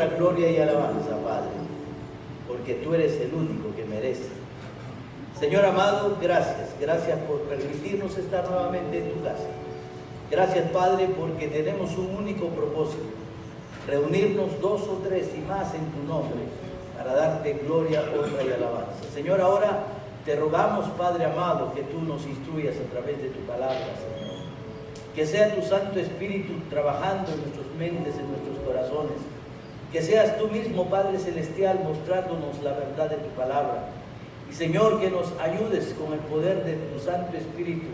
honra, gloria y alabanza, Padre, porque tú eres el único que merece. Señor amado, gracias por permitirnos estar nuevamente en tu casa. Gracias, Padre, porque tenemos un único propósito: reunirnos 2 o 3 y más en tu nombre, para darte gloria, honra y alabanza. Señor, ahora te rogamos, Padre amado, que tú nos instruyas a través de tu palabra, Señor. Que sea tu Santo Espíritu trabajando en nuestras mentes, en nuestros corazones. Que seas tú mismo, Padre Celestial, mostrándonos la verdad de tu palabra. Y Señor, que nos ayudes con el poder de tu Santo Espíritu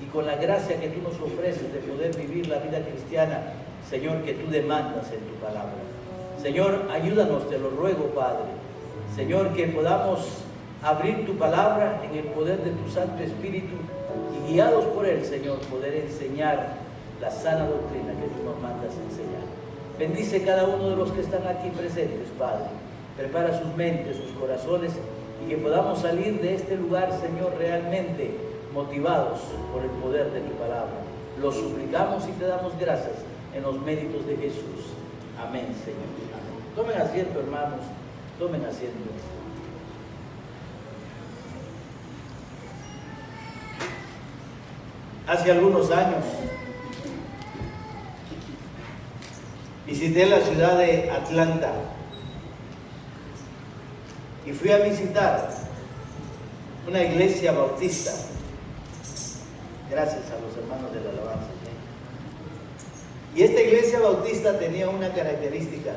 y con la gracia que tú nos ofreces de poder vivir la vida cristiana, Señor, que tú demandas en tu palabra. Señor, ayúdanos, te lo ruego, Padre. Señor, que podamos abrir tu palabra en el poder de tu Santo Espíritu y guiados por él, Señor, poder enseñar la sana doctrina que tú nos mandas enseñar. Bendice cada uno de los que están aquí presentes, Padre. Prepara sus mentes, sus corazones, y que podamos salir de este lugar, Señor, realmente motivados por el poder de tu palabra. Lo suplicamos y te damos gracias en los méritos de Jesús. Amén, Señor. Amén. Tomen asiento, hermanos. Tomen asiento. Hace algunos años visité la ciudad de Atlanta y fui a visitar una iglesia bautista. Gracias a los hermanos de la alabanza. Y esta iglesia bautista tenía una característica.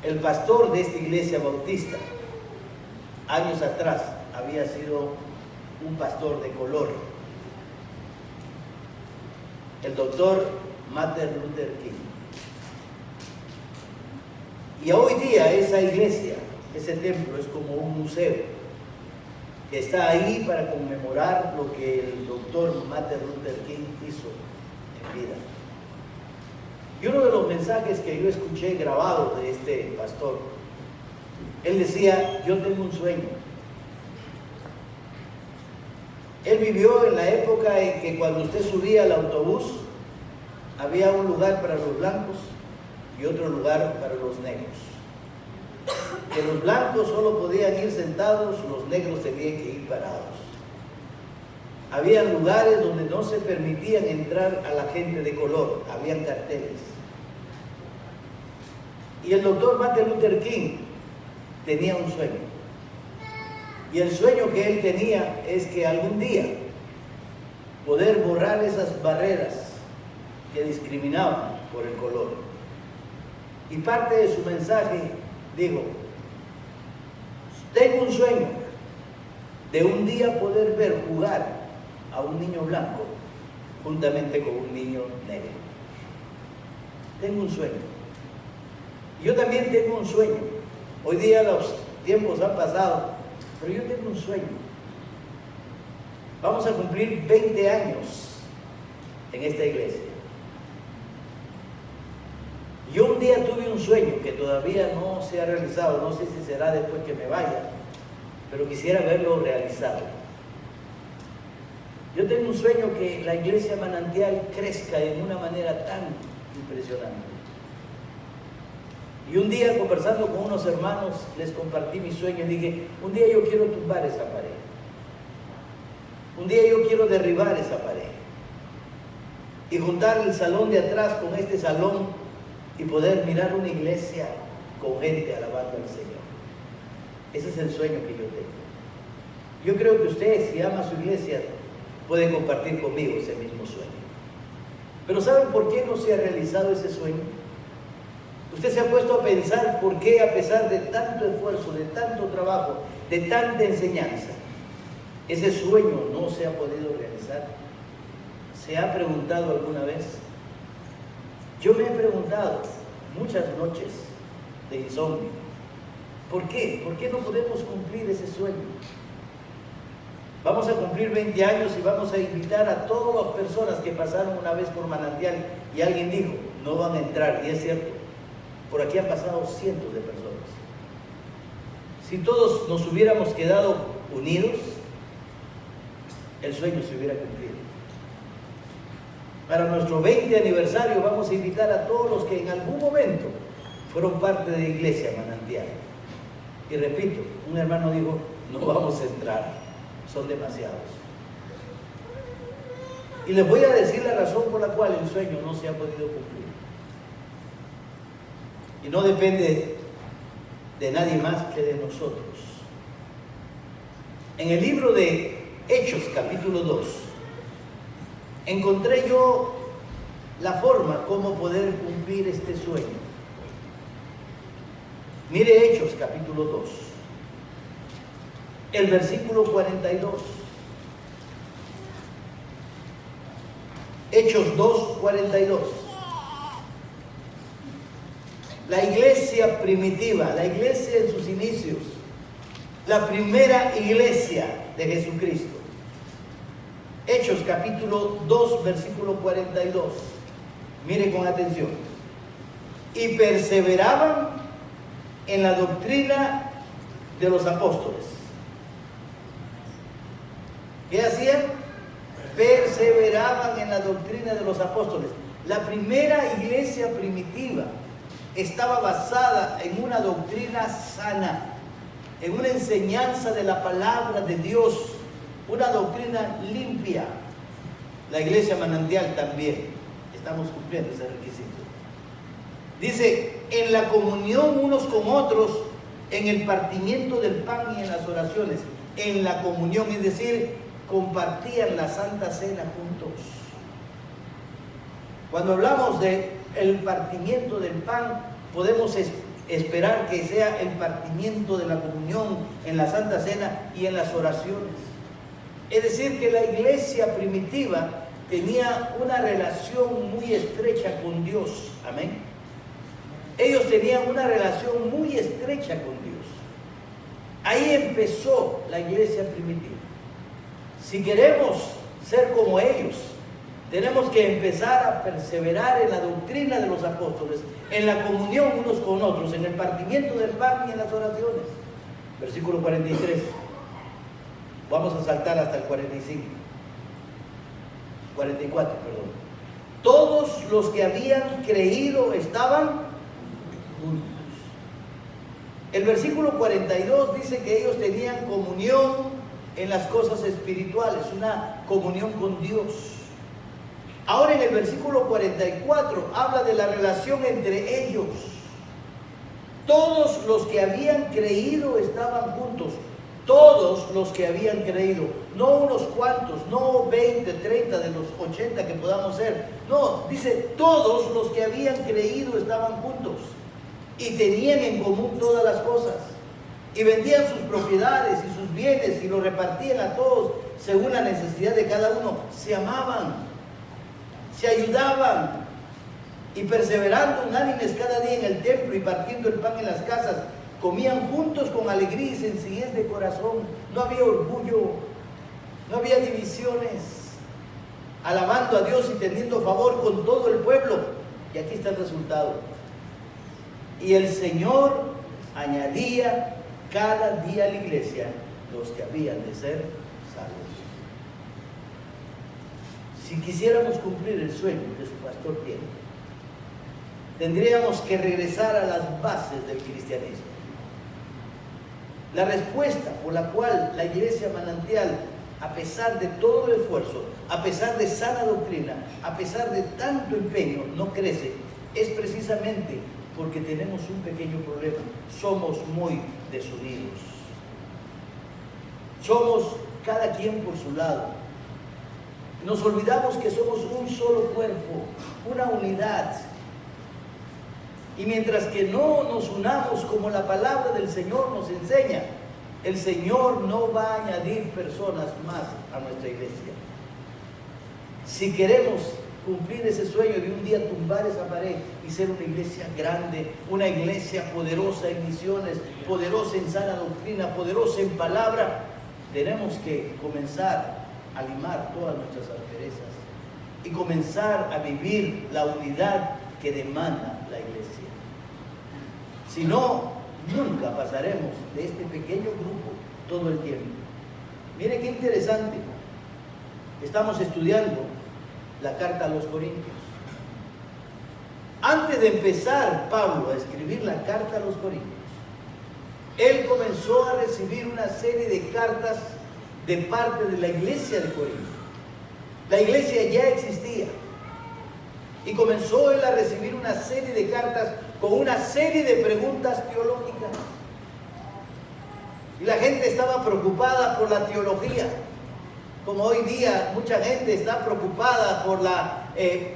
El pastor de esta iglesia bautista, años atrás, había sido un pastor de color, el doctor Martin Luther King. Y hoy día esa iglesia, ese templo, es como un museo que está ahí para conmemorar lo que el doctor Martin Luther King hizo en vida. Y uno de los mensajes que yo escuché grabados de este pastor, él decía: yo tengo un sueño. Él vivió en la época en que cuando usted subía al autobús, había un lugar para los blancos y otro lugar para los negros. Que los blancos solo podían ir sentados, los negros tenían que ir parados. Había lugares donde no se permitían entrar a la gente de color, habían carteles. Y el doctor Martin Luther King tenía un sueño. Y el sueño que él tenía es que algún día poder borrar esas barreras que discriminaban por el color. Y parte de su mensaje dijo: tengo un sueño de un día poder ver jugar a un niño blanco juntamente con un niño negro. Tengo un sueño. Yo también tengo un sueño. Hoy día los tiempos han pasado, pero yo tengo un sueño. Vamos a cumplir 20 años en esta iglesia. Yo un día tuve un sueño que todavía no se ha realizado, no sé si será después que me vaya, pero quisiera verlo realizado. Yo tengo un sueño que la iglesia Manantial crezca de una manera tan impresionante. Y un día, conversando con unos hermanos, les compartí mi sueño y dije: un día yo quiero tumbar esa pared. Un día yo quiero derribar esa pared. Y juntar el salón de atrás con este salón y poder mirar una iglesia con gente alabando al Señor. Ese es el sueño que yo tengo. Yo creo que usted, si ama su iglesia, puede compartir conmigo ese mismo sueño. Pero ¿saben por qué no se ha realizado ese sueño? Usted se ha puesto a pensar por qué, a pesar de tanto esfuerzo, de tanto trabajo, de tanta enseñanza, ese sueño no se ha podido realizar. ¿Se ha preguntado alguna vez? Yo me he preguntado muchas noches de insomnio. ¿Por qué? ¿Por qué no podemos cumplir ese sueño? Vamos a cumplir 20 años y vamos a invitar a todas las personas que pasaron una vez por Manantial y alguien dijo: no van a entrar, y es cierto. Por aquí han pasado cientos de personas. Si todos nos hubiéramos quedado unidos, el sueño se hubiera cumplido. Para nuestro 20 aniversario vamos a invitar a todos los que en algún momento fueron parte de la iglesia Manantial. Y repito, un hermano dijo, no vamos a entrar, son demasiados. Y les voy a decir la razón por la cual el sueño no se ha podido cumplir. Y no depende de nadie más que de nosotros. En el libro de Hechos, capítulo 2, encontré yo la forma como poder cumplir este sueño. Mire Hechos, capítulo 2, el versículo 42. Hechos 2, 42. La iglesia primitiva, la iglesia en sus inicios, la primera iglesia de Jesucristo. Hechos capítulo 2, versículo 42. Mire con atención. Y perseveraban en la doctrina de los apóstoles. ¿Qué hacían? Perseveraban en la doctrina de los apóstoles. La primera iglesia primitiva estaba basada en una doctrina sana, en una enseñanza de la palabra de Dios, una doctrina limpia. La iglesia Manantial también, estamos cumpliendo ese requisito. Dice, en la comunión unos con otros, en el partimiento del pan y en las oraciones. En la comunión, es decir, compartían la Santa Cena juntos. Cuando hablamos de el partimiento del pan, podemos esperar que sea el partimiento de la comunión en la Santa Cena y en las oraciones. Es decir, que la iglesia primitiva tenía una relación muy estrecha con Dios. Amén. Ellos tenían una relación muy estrecha con Dios. Ahí empezó la iglesia primitiva. Si queremos ser como ellos, tenemos que empezar a perseverar en la doctrina de los apóstoles, en la comunión unos con otros, en el partimiento del pan y en las oraciones. Versículo 43. Vamos a saltar hasta el 45. 44, perdón. Todos los que habían creído estaban juntos. El versículo 42 dice que ellos tenían comunión en las cosas espirituales, una comunión con Dios. Ahora en el versículo 44 habla de la relación entre ellos. Todos los que habían creído estaban juntos. Todos los que habían creído, no unos cuantos, no 20, 30 de los 80 que podamos ser. No, dice todos los que habían creído estaban juntos y tenían en común todas las cosas y vendían sus propiedades y sus bienes y los repartían a todos según la necesidad de cada uno. Se amaban, se ayudaban y perseverando unánimes cada día en el templo y partiendo el pan en las casas, comían juntos con alegría y sencillez de corazón. No había orgullo, no había divisiones, alabando a Dios y teniendo favor con todo el pueblo. Y aquí está el resultado. Y el Señor añadía cada día a la iglesia los que habían de ser salvos. Si quisiéramos cumplir el sueño que su pastor tiene, tendríamos que regresar a las bases del cristianismo. La respuesta por la cual la iglesia Manantial, a pesar de todo el esfuerzo, a pesar de sana doctrina, a pesar de tanto empeño, no crece, es precisamente porque tenemos un pequeño problema. Somos muy desunidos. Somos cada quien por su lado. Nos olvidamos que somos un solo cuerpo, una unidad. Y mientras que no nos unamos como la palabra del Señor nos enseña, el Señor no va a añadir personas más a nuestra iglesia. Si queremos cumplir ese sueño de un día tumbar esa pared y ser una iglesia grande, una iglesia poderosa en misiones, poderosa en sana doctrina, poderosa en palabra, tenemos que comenzar a limar todas nuestras asperezas y comenzar a vivir la unidad que demanda la iglesia. Si no, nunca pasaremos de este pequeño grupo todo el tiempo. Mire qué interesante. Estamos estudiando la carta a los Corintios. Antes de empezar Pablo a escribir la carta a los Corintios, él comenzó a recibir una serie de cartas de parte de la iglesia de Corinto. La iglesia ya existía y comenzó él a recibir una serie de cartas con una serie de preguntas teológicas. Y la gente estaba preocupada por la teología, como hoy día mucha gente está preocupada por la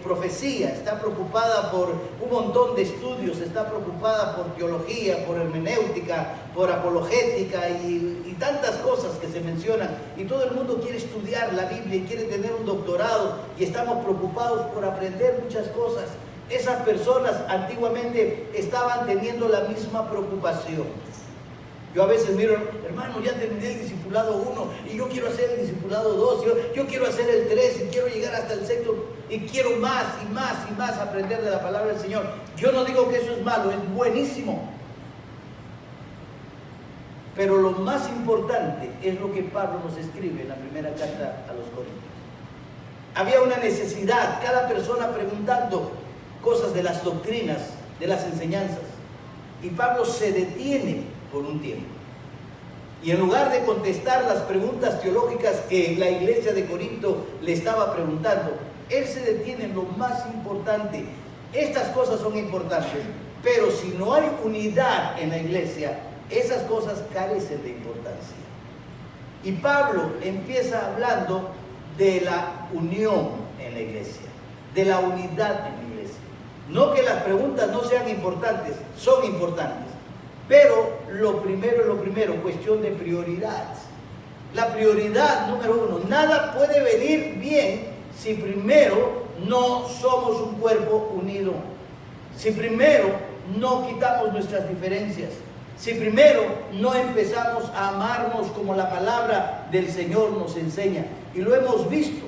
profecía, está preocupada por un montón de estudios, está preocupada por teología, por hermenéutica, por apologética y tantas cosas que se mencionan. Y todo el mundo quiere estudiar la Biblia y quiere tener un doctorado y estamos preocupados por aprender muchas cosas. Esas personas antiguamente estaban teniendo la misma preocupación. Yo a veces miro, hermano, ya terminé el discipulado 1 y yo quiero hacer el discipulado 2, yo quiero hacer el 3 y quiero llegar hasta el 6 y quiero más y más y más aprender de la palabra del Señor. Yo no digo que eso es malo, es buenísimo. Pero lo más importante es lo que Pablo nos escribe en la primera carta a los Corintios. Había una necesidad, cada persona preguntando cosas de las doctrinas, de las enseñanzas. Y Pablo se detiene por un tiempo. Y en lugar de contestar las preguntas teológicas que la iglesia de Corinto le estaba preguntando, él se detiene en lo más importante. Estas cosas son importantes, pero si no hay unidad en la iglesia, esas cosas carecen de importancia. Y Pablo empieza hablando de la unión en la iglesia, de la unidad en la iglesia. No que las preguntas no sean importantes, son importantes. Pero lo primero, cuestión de prioridad. La prioridad número 1, nada puede venir bien si primero no somos un cuerpo unido. Si primero no quitamos nuestras diferencias. Si primero no empezamos a amarnos como la palabra del Señor nos enseña. Y lo hemos visto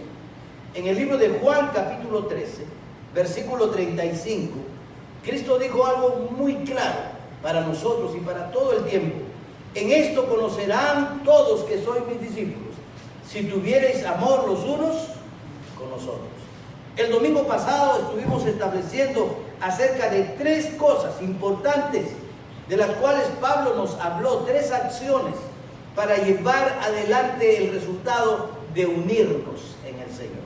en el libro de Juan capítulo 13, versículo 35. Cristo dijo algo muy claro para nosotros y para todo el tiempo. En esto conocerán todos que sois mis discípulos, si tuviereis amor los unos con los otros. El domingo pasado estuvimos estableciendo acerca de 3 cosas importantes, de las cuales Pablo nos habló, 3 acciones para llevar adelante el resultado de unirnos en el Señor.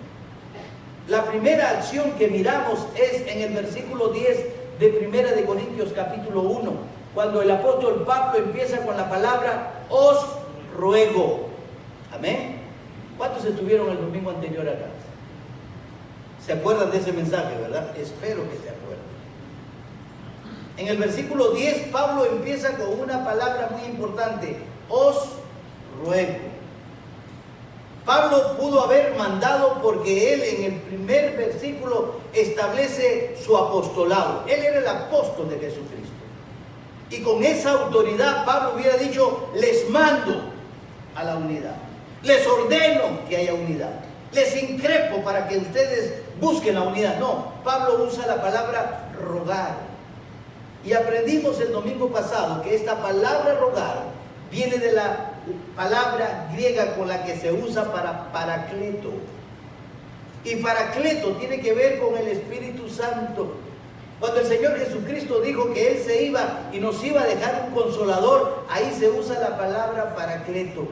La primera acción que miramos es en el versículo 10 de Primera de Corintios capítulo 1, cuando el apóstol Pablo empieza con la palabra os ruego. Amén. ¿Cuántos estuvieron el domingo anterior acá? ¿Se acuerdan de ese mensaje, verdad? Espero que se acuerden. En el versículo 10 Pablo empieza con una palabra muy importante, os ruego. Pablo pudo haber mandado porque él en el primer versículo establece su apostolado. Él era el apóstol de Jesucristo. Y con esa autoridad Pablo hubiera dicho, les mando a la unidad. Les ordeno que haya unidad. Les increpo para que ustedes busquen la unidad. No, Pablo usa la palabra rogar. Y aprendimos el domingo pasado que esta palabra rogar viene de la palabra griega con la que se usa para paracleto. Y paracleto tiene que ver con el Espíritu Santo. Cuando el Señor Jesucristo dijo que Él se iba y nos iba a dejar un consolador, ahí se usa la palabra paracleto.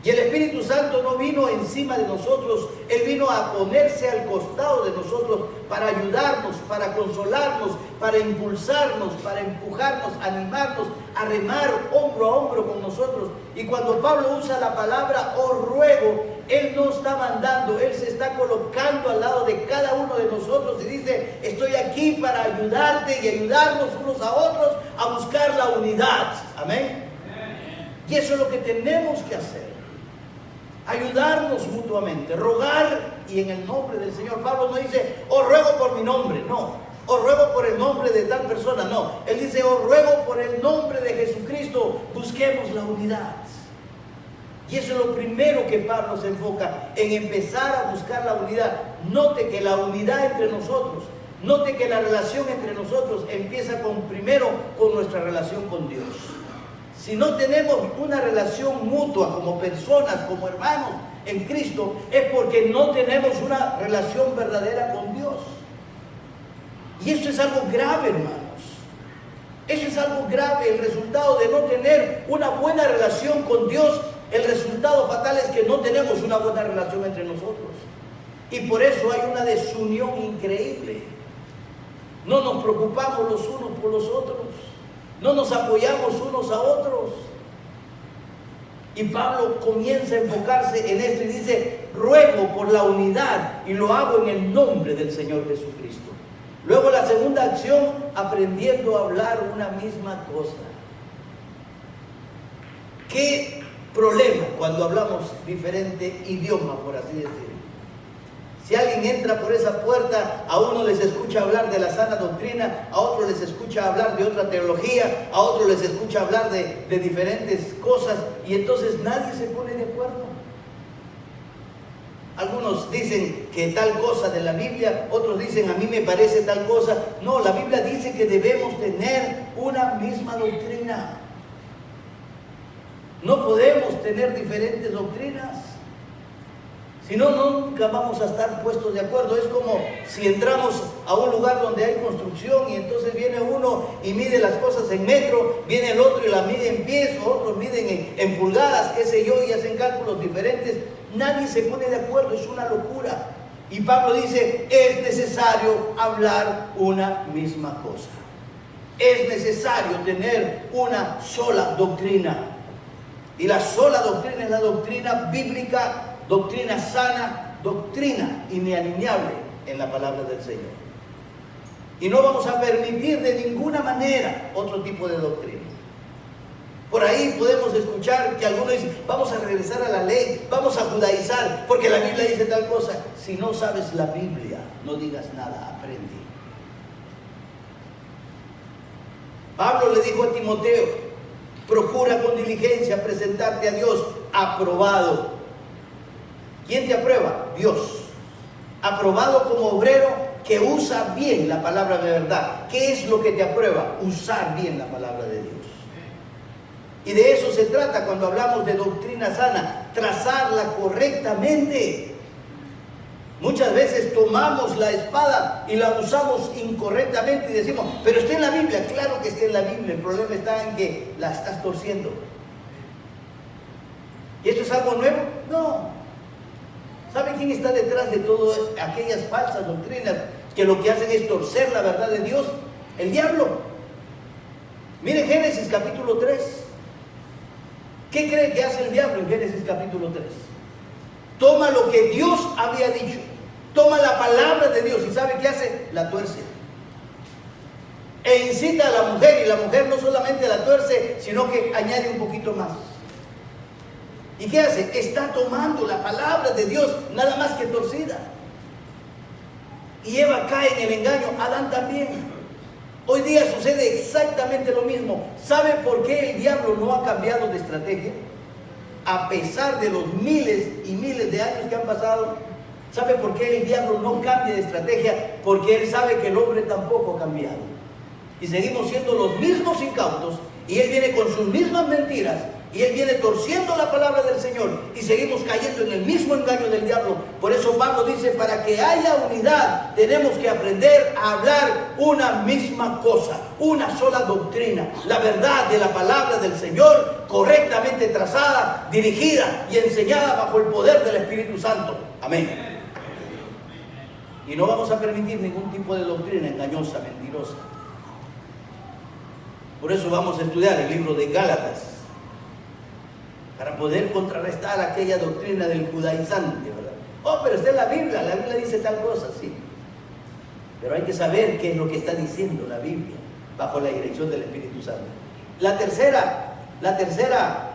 Y el Espíritu Santo no vino encima de nosotros, Él vino a ponerse al costado de nosotros para ayudarnos, para consolarnos, para impulsarnos, para empujarnos, animarnos, a remar hombro a hombro con nosotros. Y cuando Pablo usa la palabra os ruego, Él no está mandando, Él se está colocando al lado de cada uno de nosotros y dice, estoy aquí para ayudarte y ayudarnos unos a otros a buscar la unidad. Amén. Y eso es lo que tenemos que hacer. Ayudarnos mutuamente, rogar y en el nombre del Señor. Pablo no dice, os ruego por mi nombre, no. Os ruego por el nombre de tal persona, no. Él dice, os ruego por el nombre de Jesucristo, busquemos la unidad. Y eso es lo primero que Pablo se enfoca, en empezar a buscar la unidad. Note que la unidad entre nosotros, note que la relación entre nosotros empieza primero con nuestra relación con Dios. Si no tenemos una relación mutua como personas, como hermanos, en Cristo, es porque no tenemos una relación verdadera con Dios. Y esto es algo grave, hermanos. Eso es algo grave, el resultado de no tener una buena relación con Dios. El resultado fatal es que no tenemos una buena relación entre nosotros. Y por eso hay una desunión increíble. No nos preocupamos los unos por los otros. No nos apoyamos unos a otros. Y Pablo comienza a enfocarse en esto y dice: ruego por la unidad y lo hago en el nombre del Señor Jesucristo. Luego la segunda acción, aprendiendo a hablar una misma cosa. ¿Qué problema cuando hablamos diferente idioma, por así decirlo? Si alguien entra por esa puerta, a uno les escucha hablar de la sana doctrina, a otro les escucha hablar de otra teología, a otro les escucha hablar de diferentes cosas, y entonces nadie se pone de acuerdo. Algunos dicen que tal cosa de la Biblia, otros dicen a mí me parece tal cosa. No, la Biblia dice que debemos tener una misma doctrina. No podemos tener diferentes doctrinas. Si no, nunca vamos a estar puestos de acuerdo. Es como si entramos a un lugar donde hay construcción y entonces viene uno y mide las cosas en metro, viene el otro y las mide en pies, otros miden en pulgadas, qué sé yo, y hacen cálculos diferentes. Nadie se pone de acuerdo, es una locura. Y Pablo dice: es necesario hablar una misma cosa. Es necesario tener una sola doctrina. Y la sola doctrina es la doctrina bíblica, doctrina sana, doctrina inalienable en la palabra del Señor. Y no vamos a permitir de ninguna manera otro tipo de doctrina. Por ahí podemos escuchar que algunos dicen: vamos a regresar a la ley, vamos a judaizar, porque la Biblia dice tal cosa. Si no sabes la Biblia, no digas nada, aprende. Pablo le dijo a Timoteo: procura con diligencia presentarte a Dios aprobado. ¿Quién te aprueba? Dios. Aprobado como obrero que usa bien la palabra de verdad. ¿Qué es lo que te aprueba? Usar bien la palabra de Dios. Y de eso se trata cuando hablamos de doctrina sana, trazarla correctamente. Muchas veces tomamos la espada y la usamos incorrectamente y decimos: pero está en la Biblia. Claro que está en la Biblia, el problema está en que la estás torciendo. ¿Y esto es algo nuevo? No. ¿Sabe quién está detrás de todas aquellas falsas doctrinas que lo que hacen es torcer la verdad de Dios? El diablo. Mire Génesis capítulo 3. ¿Qué cree que hace el diablo en Génesis capítulo 3? Toma lo que Dios había dicho, toma la palabra de Dios, y ¿sabe qué hace? La tuerce. E incita a la mujer, y la mujer no solamente la tuerce, sino que añade un poquito más. ¿Y qué hace? Está tomando la palabra de Dios, nada más que torcida. Y Eva cae en el engaño, Adán también. Hoy día sucede exactamente lo mismo. ¿Sabe por qué el diablo no ha cambiado de estrategia? A pesar de los miles y miles de años que han pasado, ¿sabe por qué el diablo no cambia de estrategia? Porque él sabe que el hombre tampoco ha cambiado. Y seguimos siendo los mismos incautos, y él viene con sus mismas mentiras, y él viene torciendo la palabra del Señor, y seguimos cayendo en el mismo engaño del diablo. Por eso Pablo dice: para que haya unidad, tenemos que aprender a hablar una misma cosa, una sola doctrina, la verdad de la palabra del Señor, correctamente trazada, dirigida y enseñada bajo el poder del Espíritu Santo. Amén. Y no vamos a permitir ningún tipo de doctrina engañosa, mentirosa. Por eso vamos a estudiar el libro de Gálatas, para poder contrarrestar aquella doctrina del judaizante, ¿verdad? Oh, pero está en la Biblia dice tal cosa, sí. Pero hay que saber qué es lo que está diciendo la Biblia, bajo la dirección del Espíritu Santo. La tercera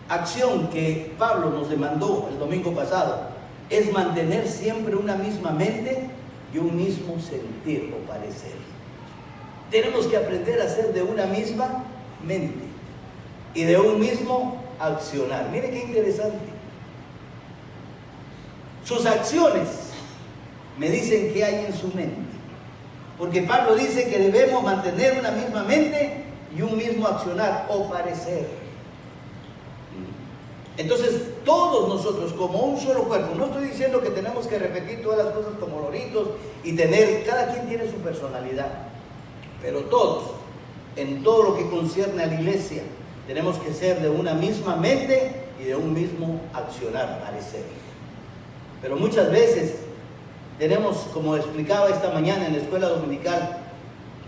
acción que Pablo nos demandó el domingo pasado es mantener siempre una misma mente y un mismo sentir o parecer. Tenemos que aprender a ser de una misma mente y de un mismo accionar. Mire qué interesante. Sus acciones me dicen qué hay en su mente, porque Pablo dice que debemos mantener una misma mente y un mismo accionar o parecer. Entonces, todos nosotros como un solo cuerpo, no estoy diciendo que tenemos que repetir todas las cosas como loritos y cada quien tiene su personalidad, pero todos, en todo lo que concierne a la iglesia, tenemos que ser de una misma mente y de un mismo accionar, parecer. Pero muchas veces tenemos, como explicaba esta mañana en la escuela dominical,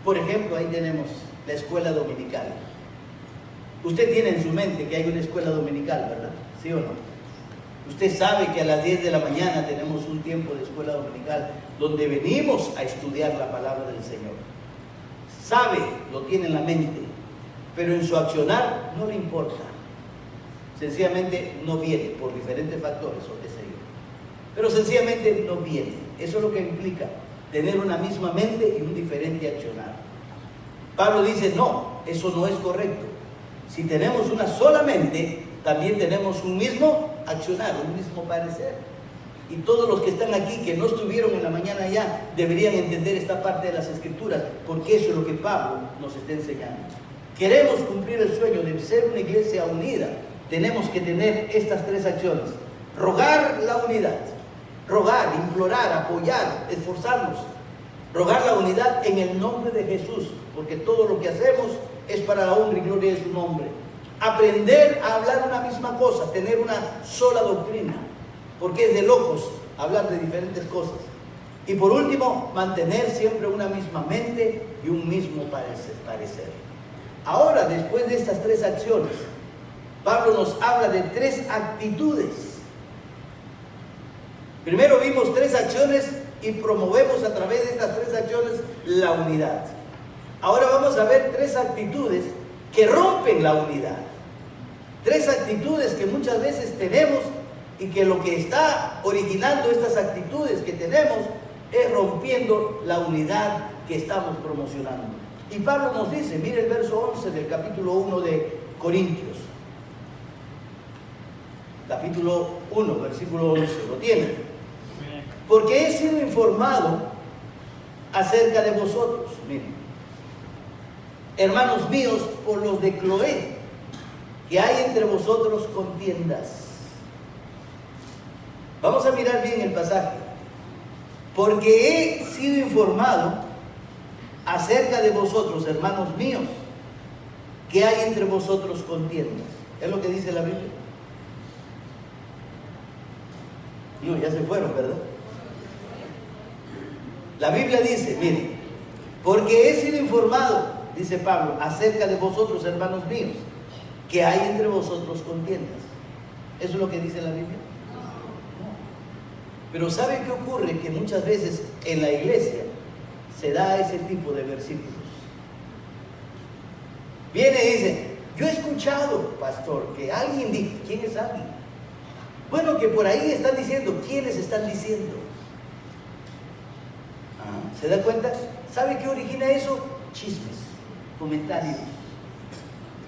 por ejemplo, ahí tenemos la escuela dominical. Usted tiene en su mente que hay una escuela dominical, ¿verdad? ¿Sí o no? Usted sabe que a las 10 de la mañana tenemos un tiempo de escuela dominical donde venimos a estudiar la palabra del Señor. Sabe, lo tiene en la mente, pero en su accionar no le importa. Sencillamente no viene por diferentes factores o qué sé yo. Pero sencillamente no viene. Eso es lo que implica tener una misma mente y un diferente accionar. Pablo dice, no, eso no es correcto. Si tenemos una sola mente, también tenemos un mismo accionar, un mismo parecer. Y todos los que están aquí, que no estuvieron en la mañana ya, deberían entender esta parte de las Escrituras, porque eso es lo que Pablo nos está enseñando. Queremos cumplir el sueño de ser una iglesia unida, tenemos que tener estas tres acciones. Rogar la unidad, rogar, implorar, apoyar, esforzarnos. Rogar la unidad en el nombre de Jesús, porque todo lo que hacemos es para la honra y gloria de su nombre. Aprender a hablar una misma cosa, tener una sola doctrina, porque es de locos hablar de diferentes cosas. Y por último, mantener siempre una misma mente y un mismo parecer. Ahora, después de estas tres acciones, Pablo nos habla de tres actitudes. Primero vimos tres acciones y promovemos a través de estas tres acciones la unidad. Ahora vamos a ver tres actitudes que rompen la unidad. Tres actitudes que muchas veces tenemos y que lo que está originando estas actitudes que tenemos es rompiendo la unidad que estamos promocionando. Y Pablo nos dice, mire el verso 11 del capítulo 1 de Corintios. Capítulo 1, versículo 11, ¿lo tienen? Porque he sido informado acerca de vosotros, miren, hermanos míos, por los de Cloé, que hay entre vosotros contiendas. Vamos a mirar bien el pasaje. Porque he sido informado acerca de vosotros, hermanos míos, que hay entre vosotros contiendas. ¿Es lo que dice la Biblia? No, ya se fueron, ¿verdad? La Biblia dice, miren, porque he sido informado, dice Pablo, acerca de vosotros, hermanos míos, que hay entre vosotros contiendas. ¿Eso es lo que dice la Biblia? No. Pero ¿sabe qué ocurre? Que muchas veces en la iglesia se da ese tipo de versículos. Viene y dice, yo he escuchado, pastor, que alguien dijo, ¿quién es alguien? Bueno, que por ahí están diciendo, ¿quiénes están diciendo? ¿Se da cuenta? ¿Sabe qué origina eso? Chismes, comentarios.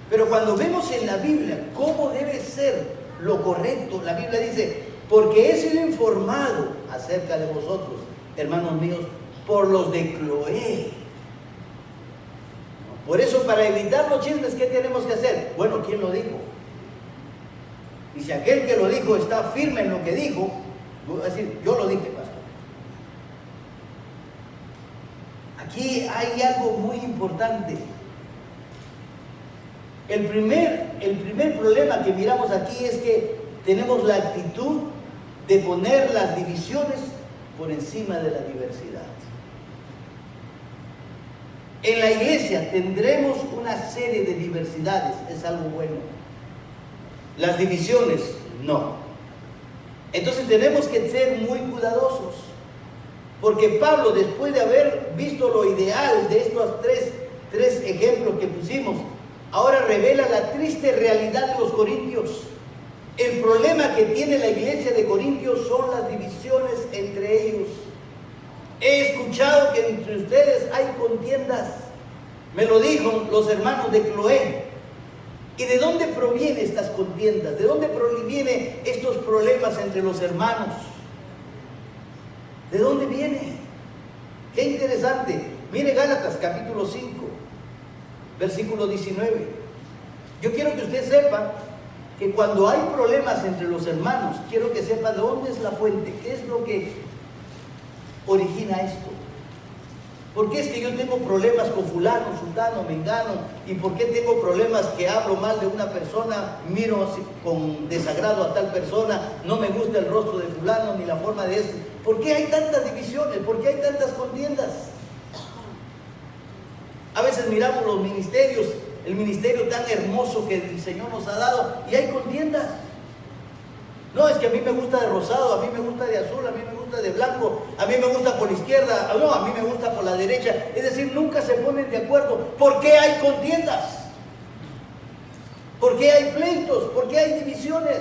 Pero cuando vemos en la Biblia cómo debe ser lo correcto, la Biblia dice, porque he sido informado acerca de vosotros, hermanos míos, por los de Cloé. Por eso, para evitar los chismes, ¿qué tenemos que hacer? Bueno, ¿quién lo dijo? Y si aquel que lo dijo está firme en lo que dijo, voy a decir, yo lo dije, pastor. Aquí hay algo muy importante. El primer problema que miramos aquí es que tenemos la actitud de poner las divisiones por encima de la diversidad. En la iglesia tendremos una serie de diversidades, es algo bueno. Las divisiones, no. Entonces tenemos que ser muy cuidadosos. Porque Pablo, después de haber visto lo ideal de estos tres ejemplos que pusimos, ahora revela la triste realidad de los corintios. El problema que tiene la iglesia de Corintios son las divisiones entre ellos. He escuchado que entre ustedes hay contiendas. Me lo dijo los hermanos de Cloé. ¿Y de dónde provienen estas contiendas? ¿De dónde provienen estos problemas entre los hermanos? ¿De dónde viene? Qué interesante. Mire Gálatas capítulo 5, versículo 19. Yo quiero que usted sepa que cuando hay problemas entre los hermanos, quiero que sepa de dónde es la fuente, qué es lo que origina esto. ¿Por qué es que yo tengo problemas con fulano, sultano, mengano? ¿Y por qué tengo problemas que hablo mal de una persona, miro así con desagrado a tal persona, no me gusta el rostro de fulano ni la forma de este? ¿Por qué hay tantas divisiones? ¿Por qué hay tantas contiendas? A veces miramos los ministerios, el ministerio tan hermoso que el Señor nos ha dado, y hay contiendas. No, es que a mí me gusta de rosado, a mí me gusta de azul, a mí me gusta de blanco, a mí me gusta por la izquierda, no, a mí me gusta por la derecha. Es decir, nunca se ponen de acuerdo. ¿Por qué hay contiendas? ¿Por qué hay pleitos? ¿Por qué hay divisiones?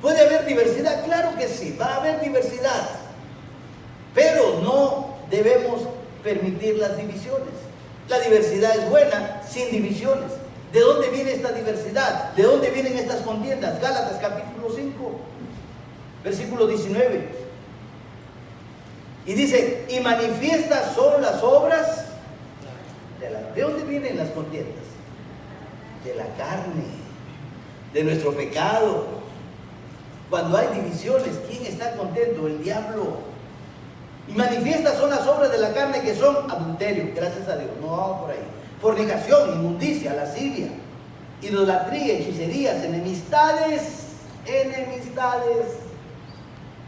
¿Puede haber diversidad? Claro que sí, va a haber diversidad. Pero no debemos permitir las divisiones. La diversidad es buena, sin divisiones. ¿De dónde viene esta diversidad? ¿De dónde vienen estas contiendas? Gálatas capítulo 5, versículo 19. Y dice, y manifiestas son las obras ¿de dónde vienen las contiendas? De la carne, de nuestro pecado. Cuando hay divisiones, ¿quién está contento? El diablo. Y manifiestas son las obras de la carne, que son adulterio, gracias a Dios, no vamos por ahí, fornicación, inmundicia, lascivia, idolatría, hechicerías, enemistades.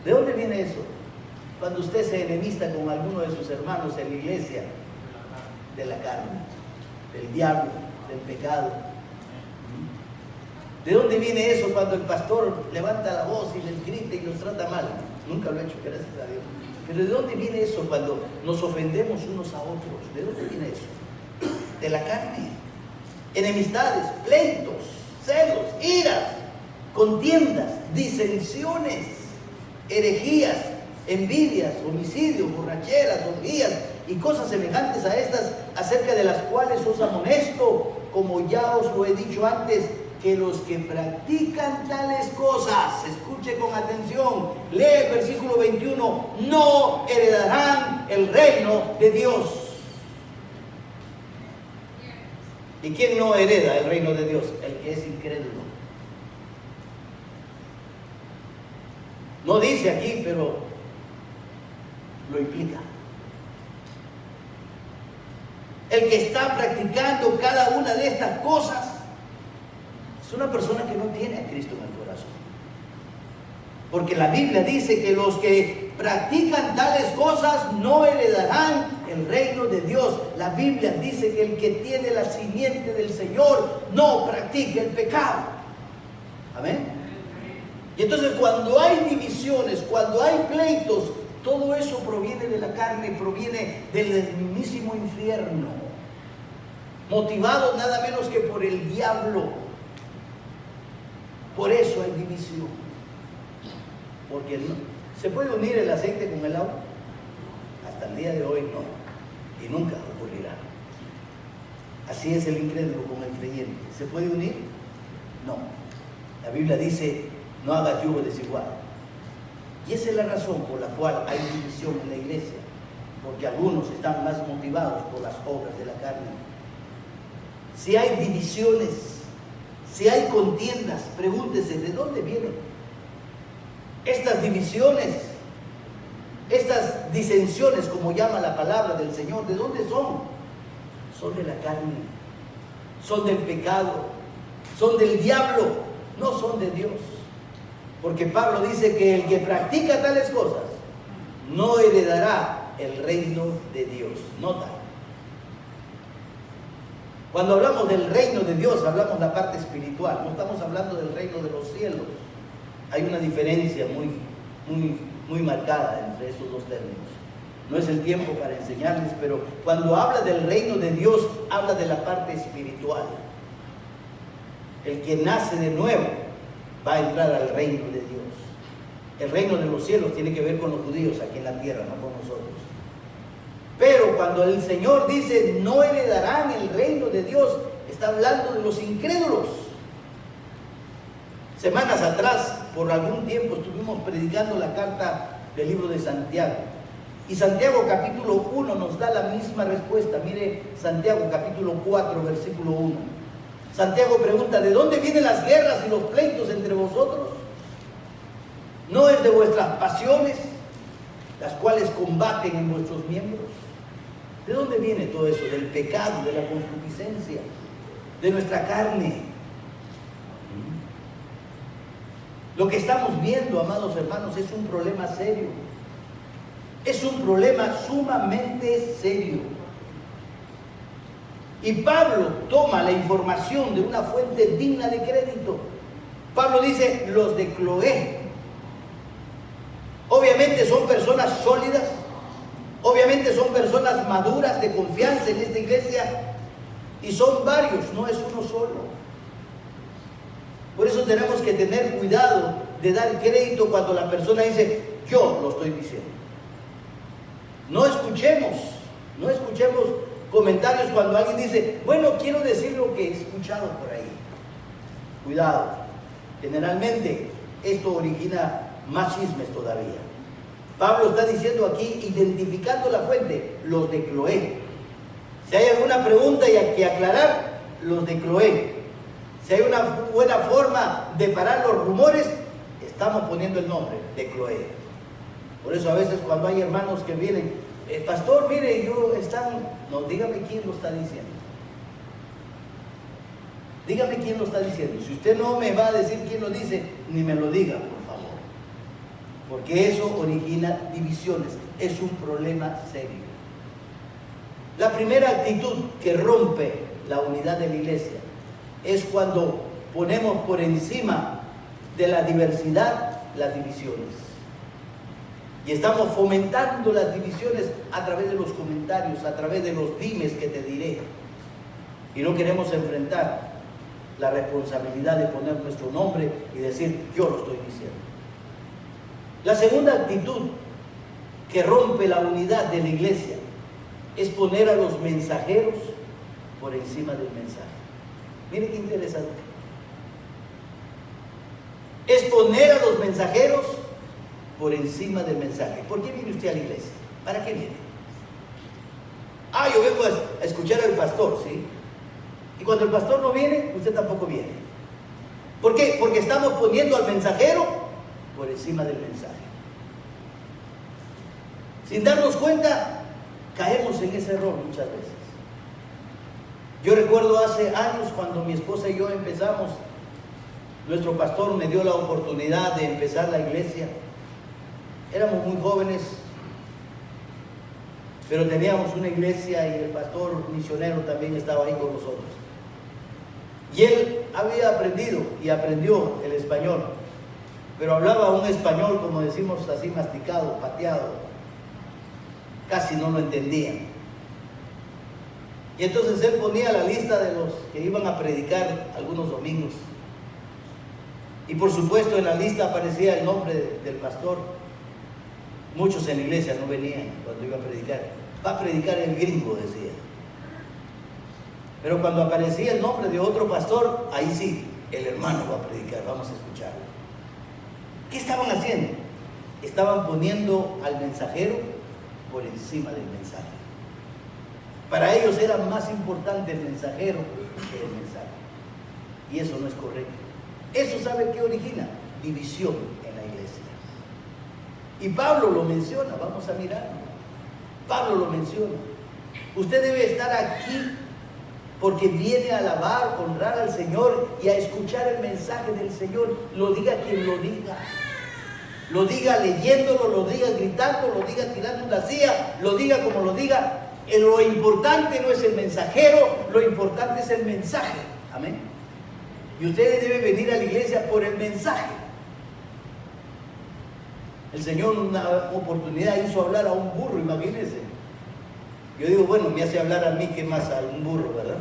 ¿De dónde viene eso? Cuando usted se enemista con alguno de sus hermanos en la iglesia, de la carne, del diablo, del pecado. ¿De dónde viene eso cuando el pastor levanta la voz y les grita y los trata mal? Nunca lo he hecho, gracias a Dios. Pero ¿de dónde viene eso cuando nos ofendemos unos a otros? ¿De dónde viene eso? De la carne. Enemistades, pleitos, celos, iras, contiendas, disensiones, herejías, envidias, homicidios, borracheras, orgías y cosas semejantes a estas, acerca de las cuales os amonesto, como ya os lo he dicho antes, que los que practican tales cosas, escuche con atención, lee el versículo 21, no heredarán el reino de Dios. ¿Y quién no hereda el reino de Dios? El que es incrédulo. No dice aquí, pero lo implica. El que está practicando cada una de estas cosas es una persona que no tiene a Cristo en el corazón. Porque la Biblia dice que los que practican tales cosas no heredarán el reino de Dios. La Biblia dice que el que tiene la simiente del Señor no practica el pecado. Amén. Y entonces cuando hay divisiones, cuando hay pleitos, todo eso proviene de la carne, proviene del mismísimo infierno, motivado nada menos que por el diablo. Por eso hay división. Porque no se puede unir el aceite con el agua. Hasta el día de hoy no. Y nunca ocurrirá. Así es el incrédulo con el creyente. ¿Se puede unir? No. La Biblia dice, no hagas yugo desigual. Y esa es la razón por la cual hay división en la iglesia. Porque algunos están más motivados por las obras de la carne. Si hay divisiones, si hay contiendas, pregúntese, ¿de dónde vienen estas divisiones, estas disensiones, como llama la palabra del Señor? ¿De dónde son? Son de la carne, son del pecado, son del diablo, no son de Dios. Porque Pablo dice que el que practica tales cosas no heredará el reino de Dios. Nota. Cuando hablamos del reino de Dios, hablamos de la parte espiritual, no estamos hablando del reino de los cielos. Hay una diferencia muy marcada entre estos dos términos. No es el tiempo para enseñarles, pero cuando habla del reino de Dios, habla de la parte espiritual. El que nace de nuevo va a entrar al reino de Dios. El reino de los cielos tiene que ver con los judíos aquí en la tierra, no con nosotros. Pero cuando el Señor dice no heredarán el reino de Dios, está hablando de los incrédulos. Semanas atrás, por algún tiempo, estuvimos predicando la carta del libro de Santiago. Y Santiago capítulo 1 nos da la misma respuesta. Mire Santiago capítulo 4, versículo 1. Santiago pregunta, ¿de dónde vienen las guerras y los pleitos entre vosotros? ¿No es de vuestras pasiones, las cuales combaten en vuestros miembros? ¿De dónde viene todo eso? Del pecado, de la concupiscencia, de nuestra carne. Lo que estamos viendo, amados hermanos, es un problema serio. Es un problema sumamente serio. Y Pablo toma la información de una fuente digna de crédito. Pablo dice, los de Cloé. Obviamente son personas sólidas, obviamente son personas maduras, de confianza en esta iglesia, y son varios, no es uno solo. Por eso tenemos que tener cuidado de dar crédito cuando la persona dice, yo lo estoy diciendo. No escuchemos comentarios cuando alguien dice, bueno, quiero decir lo que he escuchado por ahí. Cuidado, generalmente esto origina más chismes todavía. Pablo está diciendo aquí, identificando la fuente, los de Cloé. Si hay alguna pregunta y hay que aclarar, los de Cloé. Si hay una buena forma de parar los rumores, estamos poniendo el nombre de Cloé. Por eso a veces cuando hay hermanos que vienen, pastor, mire, no, dígame quién lo está diciendo. Dígame quién lo está diciendo. Si usted no me va a decir quién lo dice, ni me lo diga, por favor. Porque eso origina divisiones. Es un problema serio. La primera actitud que rompe la unidad de la iglesia es cuando ponemos por encima de la diversidad las divisiones. Y estamos fomentando las divisiones a través de los comentarios, a través de los dimes que te diré. Y no queremos enfrentar la responsabilidad de poner nuestro nombre y decir, yo lo estoy diciendo. La segunda actitud que rompe la unidad de la iglesia es poner a los mensajeros por encima del mensaje. Mire qué interesante. Es poner a los mensajeros por encima del mensaje. ¿Por qué viene usted a la iglesia? ¿Para qué viene? Yo vengo a escuchar al pastor, ¿sí? Y cuando el pastor no viene, usted tampoco viene. ¿Por qué? Porque estamos poniendo al mensajero por encima del mensaje. Sin darnos cuenta, caemos en ese error muchas veces. Yo recuerdo hace años cuando mi esposa y yo empezamos, nuestro pastor me dio la oportunidad de empezar la iglesia. Éramos muy jóvenes, pero teníamos una iglesia y el pastor misionero también estaba ahí con nosotros. Y él había aprendido y aprendió el español, pero hablaba un español, como decimos así, masticado, pateado. Casi no lo entendían. Y entonces él ponía la lista de los que iban a predicar algunos domingos. Y por supuesto en la lista aparecía el nombre del pastor. Muchos en la iglesia no venían cuando iba a predicar. Va a predicar el gringo, decía. Pero cuando aparecía el nombre de otro pastor, ahí sí, el hermano va a predicar, vamos a escucharlo. ¿Qué estaban haciendo? Estaban poniendo al mensajero por encima del mensaje. Para ellos era más importante el mensajero que el mensaje. Y eso no es correcto. Eso, ¿sabe qué origina? División en la iglesia. Y Pablo lo menciona, vamos a mirar. Pablo lo menciona. Usted debe estar aquí porque viene a alabar, honrar al Señor y a escuchar el mensaje del Señor. Lo diga quien lo diga. Lo diga leyéndolo, lo diga gritando, lo diga tirando una silla, lo diga como lo diga. Lo importante no es el mensajero, lo importante es el mensaje. Amén. Y ustedes deben venir a la iglesia por el mensaje. El Señor en una oportunidad hizo hablar a un burro, imagínense. Yo digo, bueno, me hace hablar a mí, ¿qué más? A un burro, ¿verdad?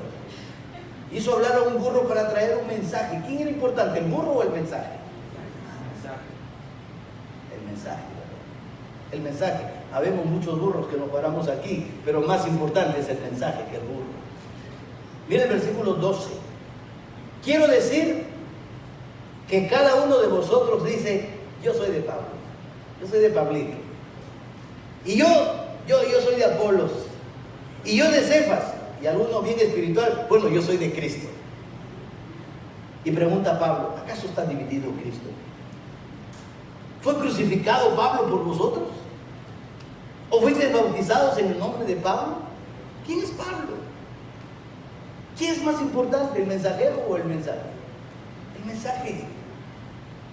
Hizo hablar a un burro para traer un mensaje. ¿Quién era importante, el burro o el mensaje? El mensaje, ¿verdad? El mensaje. Habemos muchos burros que nos paramos aquí, pero más importante es el mensaje que el burro. Mira el versículo 12. Quiero decir que cada uno de vosotros dice, yo soy de Pablo, yo soy de Pablito, y yo soy de Apolos, y yo de Cefas, y alguno bien espiritual, bueno, yo soy de Cristo. Y pregunta a Pablo, ¿acaso está dividido Cristo? ¿Fue crucificado Pablo por vosotros? ¿O fuisteis bautizados en el nombre de Pablo? ¿Quién es Pablo? ¿Quién es más importante, el mensajero o el mensaje? El mensaje.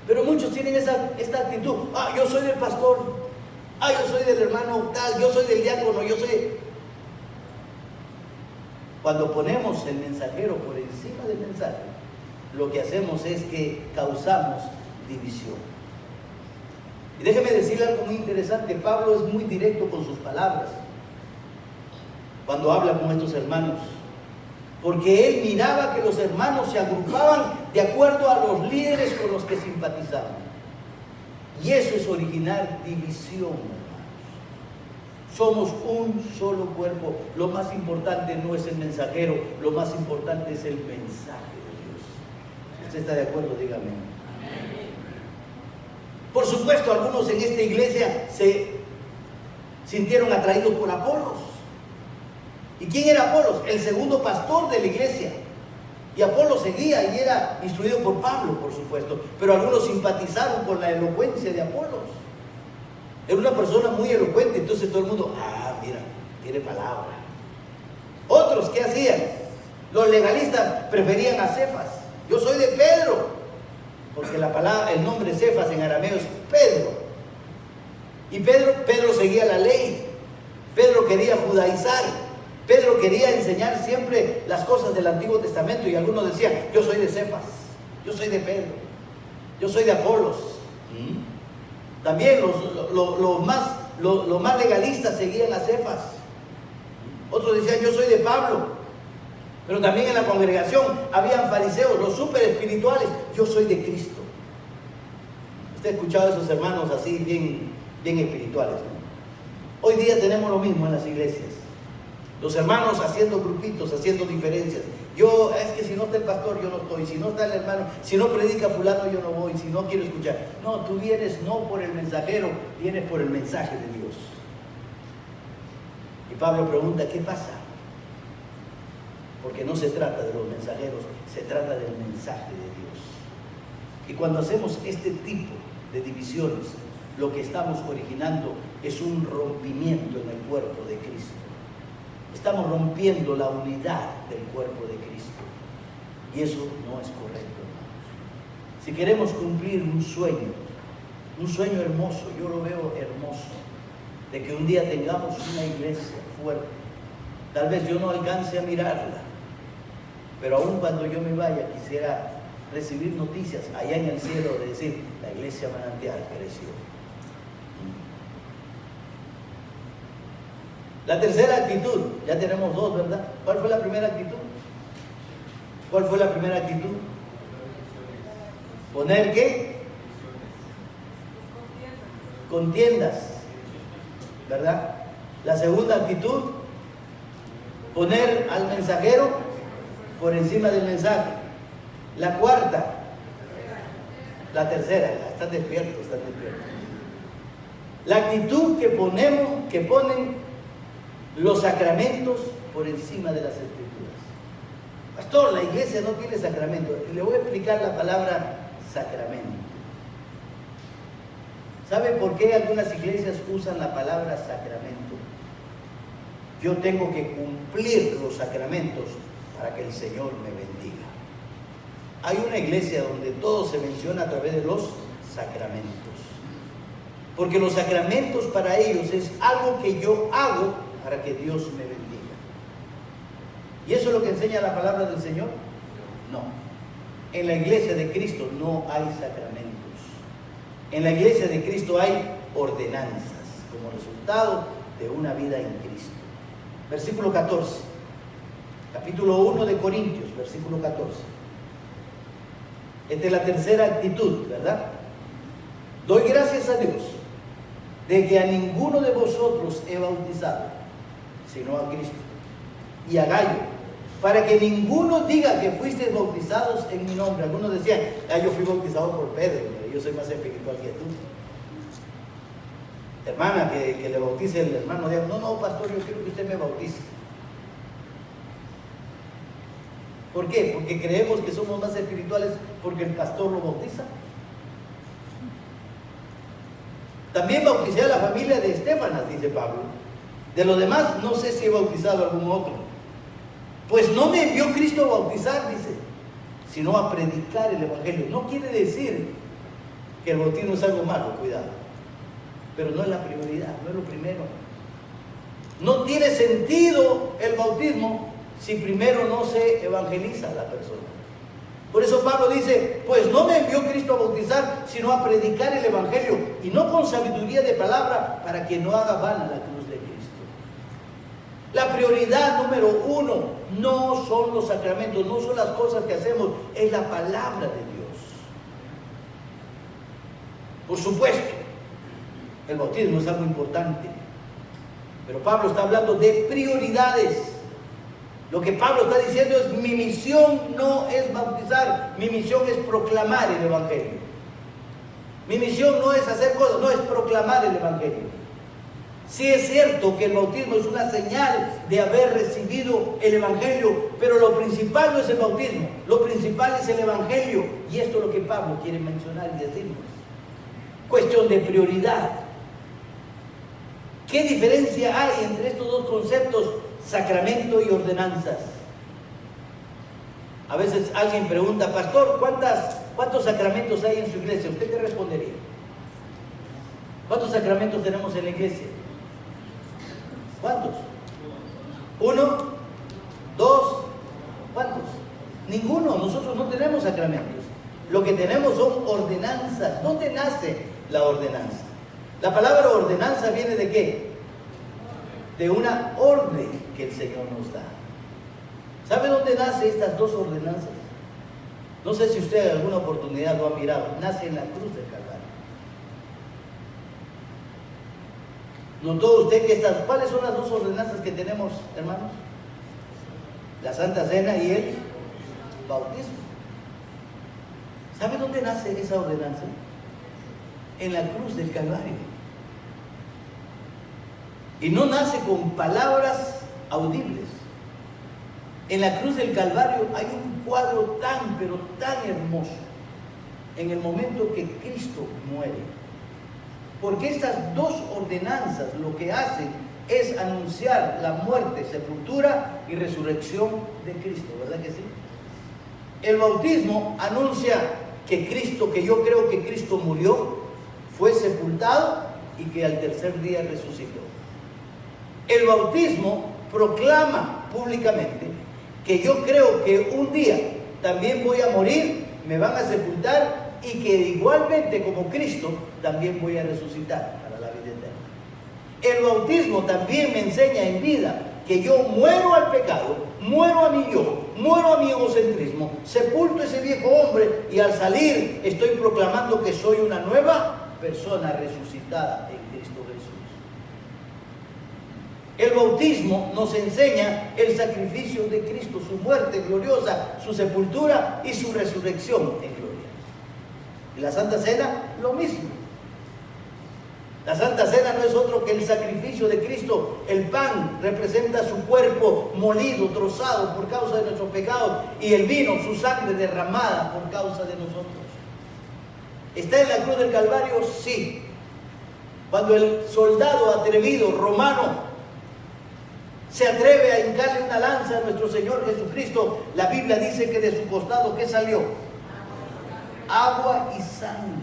Pero muchos tienen esta actitud. Yo soy del pastor. Yo soy del hermano tal. Yo soy del diácono. Yo soy... Cuando ponemos el mensajero por encima del mensaje, lo que hacemos es que causamos división. Y déjeme decirle algo muy interesante. Pablo es muy directo con sus palabras cuando habla con estos hermanos, porque él miraba que los hermanos se agrupaban de acuerdo a los líderes con los que simpatizaban, y eso es originar división, hermanos. Somos un solo cuerpo. Lo más importante no es el mensajero, lo más importante es el mensaje de Dios. Si usted está de acuerdo, dígame. Por supuesto, algunos en esta iglesia se sintieron atraídos por Apolos. ¿Y quién era Apolos? El segundo pastor de la iglesia. Y Apolos seguía y era instruido por Pablo, por supuesto. Pero algunos simpatizaron con la elocuencia de Apolos. Era una persona muy elocuente, entonces todo el mundo, mira, tiene palabra. Otros, ¿qué hacían? Los legalistas preferían a Cefas. Yo soy de Pedro, porque el nombre Cefas en arameo es Pedro. Y Pedro seguía la ley. Pedro quería judaizar. Pedro quería enseñar siempre las cosas del Antiguo Testamento, y algunos decían, yo soy de Cefas, yo soy de Pedro, yo soy de Apolos. También los más legalistas seguían a Cefas. Otros decían, yo soy de Pablo. Pero también en la congregación habían fariseos, los súper espirituales. Yo soy de Cristo. Usted ha escuchado a esos hermanos así bien espirituales, ¿no? Hoy día tenemos lo mismo en las iglesias. Los hermanos haciendo grupitos, haciendo diferencias. Es que si no está el pastor, yo no estoy. Si no está el hermano, si no predica fulano, yo no voy. Si no quiero escuchar. No, tú vienes no por el mensajero, vienes por el mensaje de Dios. Y Pablo pregunta, ¿qué pasa? Porque no se trata de los mensajeros, se trata del mensaje de Dios. Y cuando hacemos este tipo de divisiones, lo que estamos originando es un rompimiento en el cuerpo de Cristo. Estamos rompiendo la unidad del cuerpo de Cristo. Y eso no es correcto, hermanos. Si queremos cumplir un sueño hermoso, yo lo veo hermoso, de que un día tengamos una iglesia fuerte. Tal vez yo no alcance a mirarla, pero aún cuando yo me vaya quisiera recibir noticias allá en el cielo de decir, la iglesia Manantial creció. La tercera actitud, ya tenemos dos, ¿verdad? ¿Cuál fue la primera actitud? ¿Cuál fue la primera actitud? ¿Poner qué? Contiendas, ¿verdad? La segunda actitud, poner al mensajero por encima del mensaje. La cuarta, la tercera, están despiertos. La actitud que ponen los sacramentos por encima de las escrituras. Pastor, la iglesia no tiene sacramento. Le voy a explicar la palabra sacramento. ¿Sabe por qué algunas iglesias usan la palabra sacramento? Yo tengo que cumplir los sacramentos para que el Señor me bendiga. Hay una iglesia donde todo se menciona a través de los sacramentos. Porque los sacramentos para ellos es algo que yo hago para que Dios me bendiga. ¿Y eso es lo que enseña la palabra del Señor? No. En la iglesia de Cristo no hay sacramentos. En la iglesia de Cristo hay ordenanzas como resultado de una vida en Cristo. Versículo 14. Capítulo 1 de Corintios, versículo 14. Esta es la tercera actitud, ¿verdad? Doy gracias a Dios de que a ninguno de vosotros he bautizado, sino a Cristo y a Gallo, para que ninguno diga que fuisteis bautizados en mi nombre. Algunos decían, yo fui bautizado por Pedro, yo soy más espiritual que tú. Hermana, que le bautice el hermano, diga, no, pastor, yo quiero que usted me bautice. ¿Por qué? Porque creemos que somos más espirituales porque el pastor lo bautiza. También bauticé a la familia de Estéfanas, dice Pablo. De los demás no sé si he bautizado a algún otro. Pues no me envió Cristo a bautizar, dice, sino a predicar el Evangelio. No quiere decir que el bautismo es algo malo, cuidado. Pero no es la prioridad, no es lo primero. No tiene sentido el bautismo si primero no se evangeliza a la persona. Por eso Pablo dice, pues no me envió Cristo a bautizar, sino a predicar el Evangelio, y no con sabiduría de palabra, para que no haga vana la cruz de Cristo. La prioridad número uno no son los sacramentos, no son las cosas que hacemos, es la palabra de Dios. Por supuesto, el bautismo es algo importante, pero Pablo está hablando de prioridades. Lo que Pablo está diciendo es: mi misión no es bautizar, mi misión es proclamar el Evangelio. Mi misión no es hacer cosas, no es proclamar el Evangelio. Sí es cierto que el bautismo es una señal de haber recibido el Evangelio, pero lo principal no es el bautismo, lo principal es el Evangelio. Y esto es lo que Pablo quiere mencionar y decirnos. Cuestión de prioridad. ¿Qué diferencia hay entre estos dos conceptos, sacramento y ordenanzas? A veces alguien pregunta: pastor, ¿cuántos sacramentos hay en su iglesia? ¿Usted qué respondería? ¿Cuántos sacramentos tenemos en la iglesia? ¿Cuántos? ¿Uno? ¿Dos? ¿Cuántos? Ninguno. Nosotros no tenemos sacramentos. Lo que tenemos son ordenanzas. ¿Dónde nace la ordenanza? La palabra ordenanza viene ¿de qué? De una orden que el Señor nos da. ¿Sabe dónde nace estas dos ordenanzas? No sé si usted en alguna oportunidad lo ha mirado. Nace en la cruz del Calvario. ¿Notó usted que cuáles son las dos ordenanzas que tenemos, hermanos? La Santa Cena y el bautismo. ¿Sabe dónde nace esa ordenanza? En la cruz del Calvario. Y no nace con palabras audibles. En la cruz del Calvario hay un cuadro tan, pero tan hermoso. En el momento que Cristo muere. Porque estas dos ordenanzas lo que hacen es anunciar la muerte, sepultura y resurrección de Cristo, ¿verdad que sí? El bautismo anuncia que Cristo, que yo creo que Cristo murió, fue sepultado y que al tercer día resucitó. El bautismo proclama públicamente que yo creo que un día también voy a morir, me van a sepultar y que igualmente como Cristo también voy a resucitar para la vida eterna. El bautismo también me enseña en vida que yo muero al pecado, muero a mi yo, muero a mi egocentrismo, sepulto ese viejo hombre y al salir estoy proclamando que soy una nueva persona resucitada en Cristo Jesús. El bautismo nos enseña el sacrificio de Cristo, su muerte gloriosa, su sepultura y su resurrección en gloria. Y la Santa Cena, lo mismo. La Santa Cena no es otro que el sacrificio de Cristo. El pan representa su cuerpo molido, trozado por causa de nuestros pecados, y el vino, su sangre derramada por causa de nosotros. ¿Está en la cruz del Calvario? Sí. Cuando el soldado atrevido romano se atreve a hincarle una lanza a nuestro Señor Jesucristo, la Biblia dice que de su costado, ¿qué salió? Agua y sangre.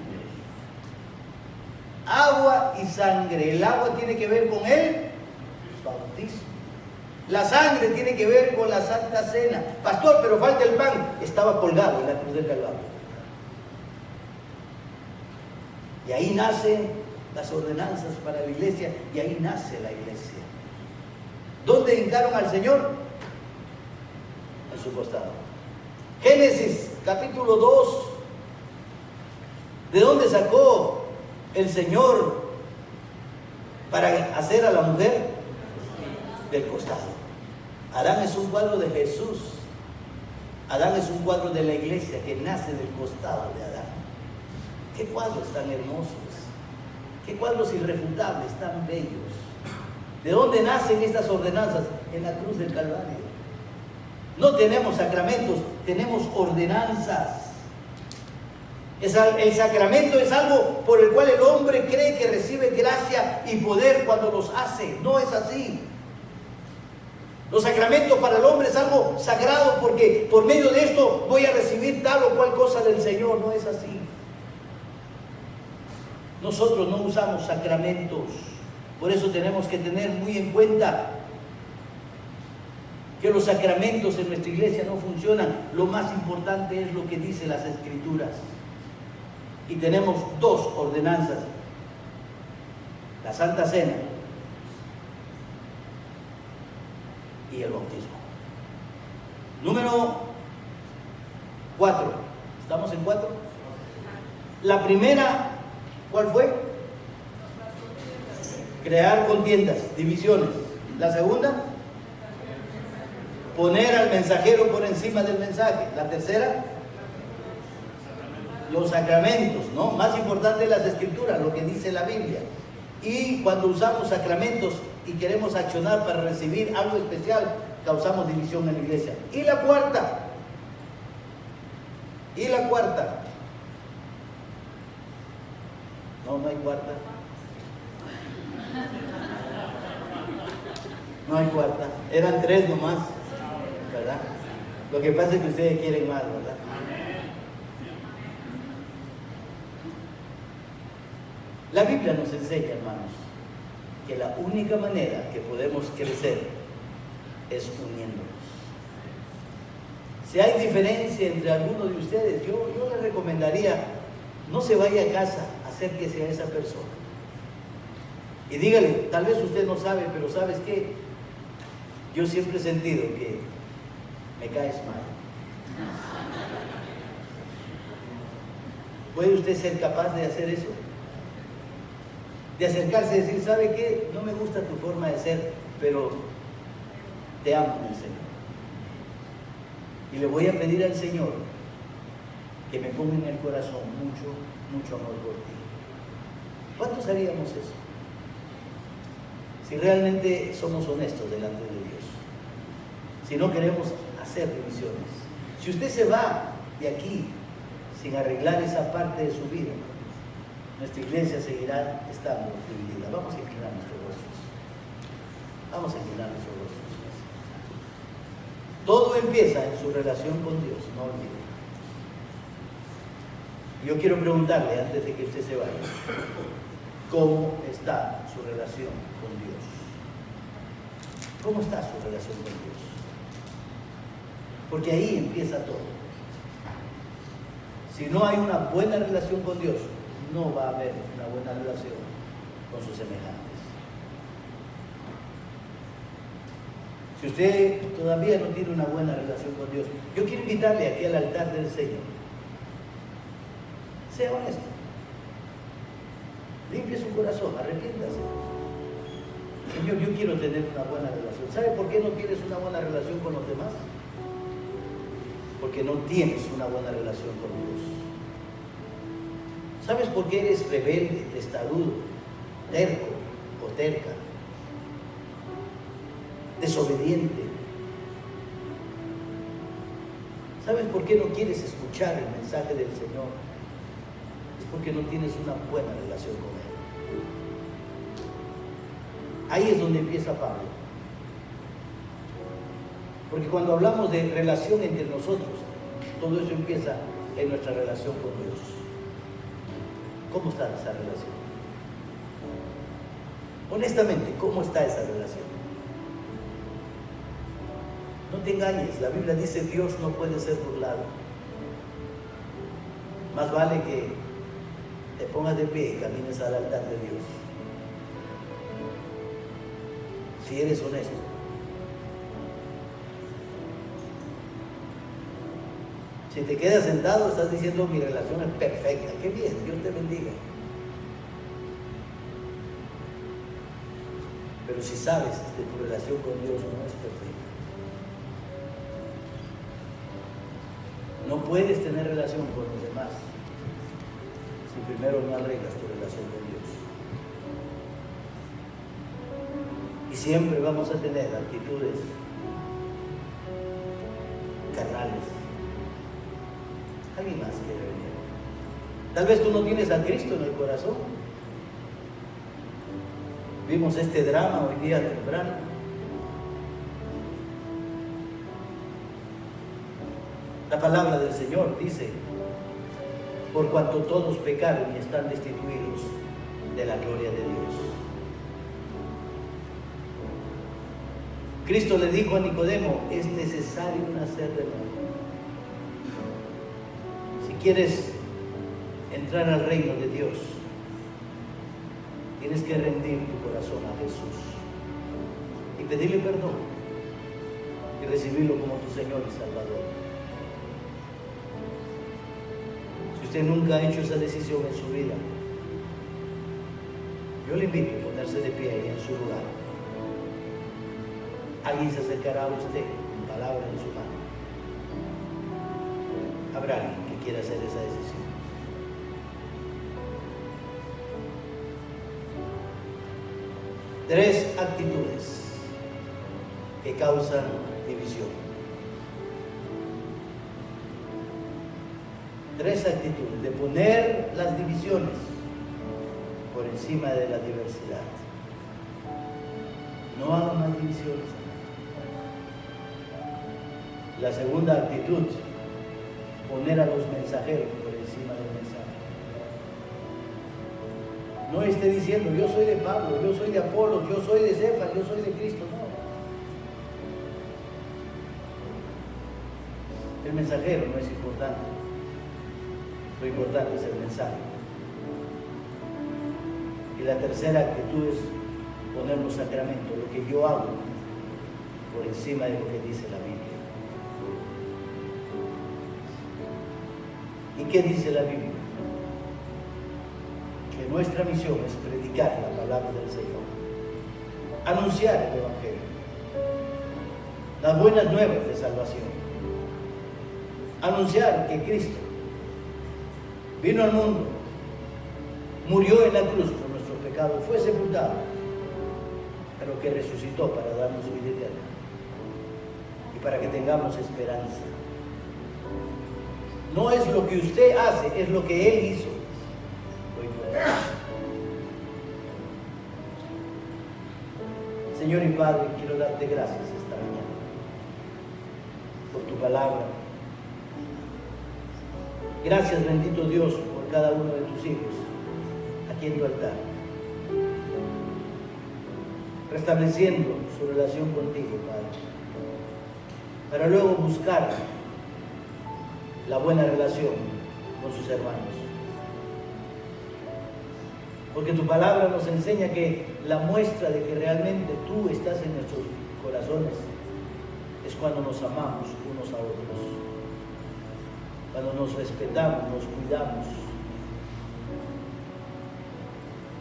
Agua y sangre. El agua tiene que ver con el bautismo. La sangre tiene que ver con la Santa Cena. Pastor, pero falta el pan. Estaba colgado en la cruz del Calvario. Y ahí nacen las ordenanzas para la iglesia, y ahí nace la iglesia. ¿Dónde hincaron al Señor? En su costado. Génesis capítulo 2. ¿De dónde sacó el Señor para hacer a la mujer? Del costado. Adán es un cuadro de Jesús. Adán es un cuadro de la iglesia que nace del costado de Adán. Qué cuadros tan hermosos. Qué cuadros irrefutables, tan bellos. ¿De dónde nacen estas ordenanzas? En la cruz del Calvario. No tenemos sacramentos, tenemos ordenanzas. El sacramento es algo por el cual el hombre cree que recibe gracia y poder cuando los hace. No es así. Los sacramentos para el hombre es algo sagrado porque por medio de esto voy a recibir tal o cual cosa del Señor. No es así. Nosotros no usamos sacramentos. Por eso tenemos que tener muy en cuenta que los sacramentos en nuestra iglesia no funcionan. Lo más importante es lo que dicen las Escrituras. Y tenemos dos ordenanzas: la Santa Cena y el bautismo. Número 4. ¿Estamos en 4? La primera, ¿cuál fue? Crear contiendas, divisiones. La segunda, poner al mensajero por encima del mensaje. La tercera, los sacramentos, ¿no? Más importante las Escrituras, lo que dice la Biblia. Y cuando usamos sacramentos y queremos accionar para recibir algo especial, causamos división en la iglesia. Y la cuarta, no hay cuarta. No hay cuarta. Eran 3 nomás, ¿verdad? Lo que pasa es que ustedes quieren más, ¿verdad? La Biblia nos enseña, hermanos, que la única manera que podemos crecer es uniéndonos. Si hay diferencia entre algunos de ustedes, yo les recomendaría, no se vaya a casa, acérquese a esa persona y dígale, tal vez usted no sabe, pero ¿sabes qué? Yo siempre he sentido que me caes mal. ¿Puede usted ser capaz de hacer eso? De acercarse y decir, ¿sabe qué? No me gusta tu forma de ser, pero te amo en el Señor. Y le voy a pedir al Señor que me ponga en el corazón mucho amor por ti. ¿Cuántos haríamos eso? Si realmente somos honestos delante de Dios. Si no queremos hacer divisiones. Si usted se va de aquí sin arreglar esa parte de su vida, nuestra iglesia seguirá estando dividida. Vamos a inclinar nuestros rostros. Vamos a inclinar nuestros rostros. Todo empieza en su relación con Dios, no olvide. Yo quiero preguntarle antes de que usted se vaya, ¿cómo está su relación con Dios? ¿Cómo está su relación con Dios? Porque ahí empieza todo. Si no hay una buena relación con Dios, no va a haber una buena relación con sus semejantes. Si usted todavía no tiene una buena relación con Dios, yo quiero invitarle aquí al altar del Señor. Sea honesto. Limpie su corazón, arrepiéntase. Señor, yo quiero tener una buena relación. ¿Sabe por qué no tienes una buena relación con los demás? Porque no tienes una buena relación con Dios. ¿Sabes por qué eres rebelde, testarudo, terco o terca? Desobediente. ¿Sabes por qué no quieres escuchar el mensaje del Señor? Es porque no tienes una buena relación con Él. Ahí es donde empieza Pablo. Porque cuando hablamos de relación entre nosotros, todo eso empieza en nuestra relación con Dios. ¿Cómo está esa relación? Honestamente, ¿cómo está esa relación? No te engañes, la Biblia dice Dios no puede ser burlado. Más vale que te pongas de pie y camines al altar de Dios. Si eres honesto. Si te quedas sentado, estás diciendo mi relación es perfecta. Qué bien, Dios te bendiga. Pero si sabes que tu relación con Dios no es perfecta, no puedes tener relación con los demás si primero no arreglas tu relación con Dios. Y siempre vamos a tener actitudes personales. Alguien más quiere venir. Tal vez tú no tienes a Cristo en el corazón. Vimos este drama hoy día temprano. La palabra del Señor dice: por cuanto todos pecaron y están destituidos de la gloria de Dios. Cristo le dijo a Nicodemo: es necesario nacer de nuevo. Si quieres entrar al reino de Dios, tienes que rendir tu corazón a Jesús y pedirle perdón y recibirlo como tu Señor y Salvador. Si usted nunca ha hecho esa decisión en su vida, yo le invito a ponerse de pie ahí en su lugar. Alguien se acercará a usted con palabra en su mano. Habrá alguien que quiera hacer esa decisión. Tres actitudes que causan división. Tres actitudes de poner las divisiones por encima de la diversidad. No hagan más divisiones. La segunda actitud, poner a los mensajeros por encima del mensaje. No esté diciendo: yo soy de Pablo, yo soy de Apolo, yo soy de Cefas, yo soy de Cristo. No. El mensajero no es importante. Lo importante es el mensaje. Y la tercera actitud es poner los sacramentos, lo que yo hago, por encima de lo que dice la Biblia. ¿Y qué dice la Biblia? Que nuestra misión es predicar la palabra del Señor, anunciar el Evangelio, las buenas nuevas de salvación, anunciar que Cristo vino al mundo, murió en la cruz por nuestros pecados, fue sepultado, pero que resucitó para darnos vida eterna y para que tengamos esperanza. No es lo que usted hace, es lo que Él hizo. Señor y Padre, quiero darte gracias esta mañana por tu palabra. Gracias, bendito Dios, por cada uno de tus hijos aquí en tu altar, restableciendo su relación contigo, Padre, para luego buscar la buena relación con sus hermanos. Porque tu palabra nos enseña que la muestra de que realmente tú estás en nuestros corazones es cuando nos amamos unos a otros, cuando nos respetamos, nos cuidamos.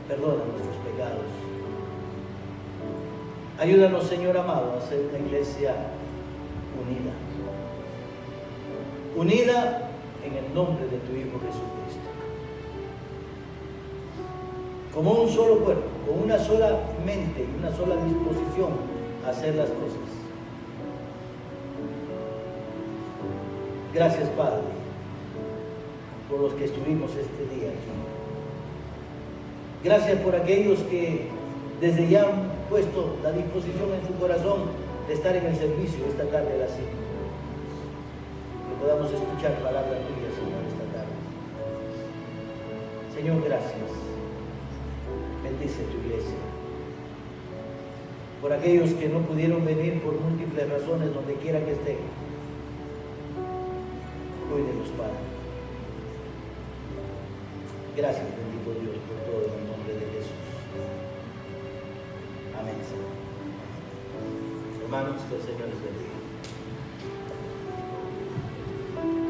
Perdona nuestros pecados. Ayúdanos, Señor amado, a ser una iglesia unida. Unida en el nombre de tu Hijo Jesucristo. Como un solo cuerpo, con una sola mente y una sola disposición a hacer las cosas. Gracias, Padre, por los que estuvimos este día aquí. Gracias por aquellos que desde ya han puesto la disposición en su corazón de estar en el servicio esta tarde a las 5. Que podamos escuchar palabra tuya, Señor, esta tarde. Señor, gracias. Bendice tu iglesia. Por aquellos que no pudieron venir por múltiples razones, donde quiera que estén, cuídelos, Padre. Gracias, bendito Dios, por todo en el nombre de Jesús. Amén, Señor. Hermanos, que el Señor les bendiga.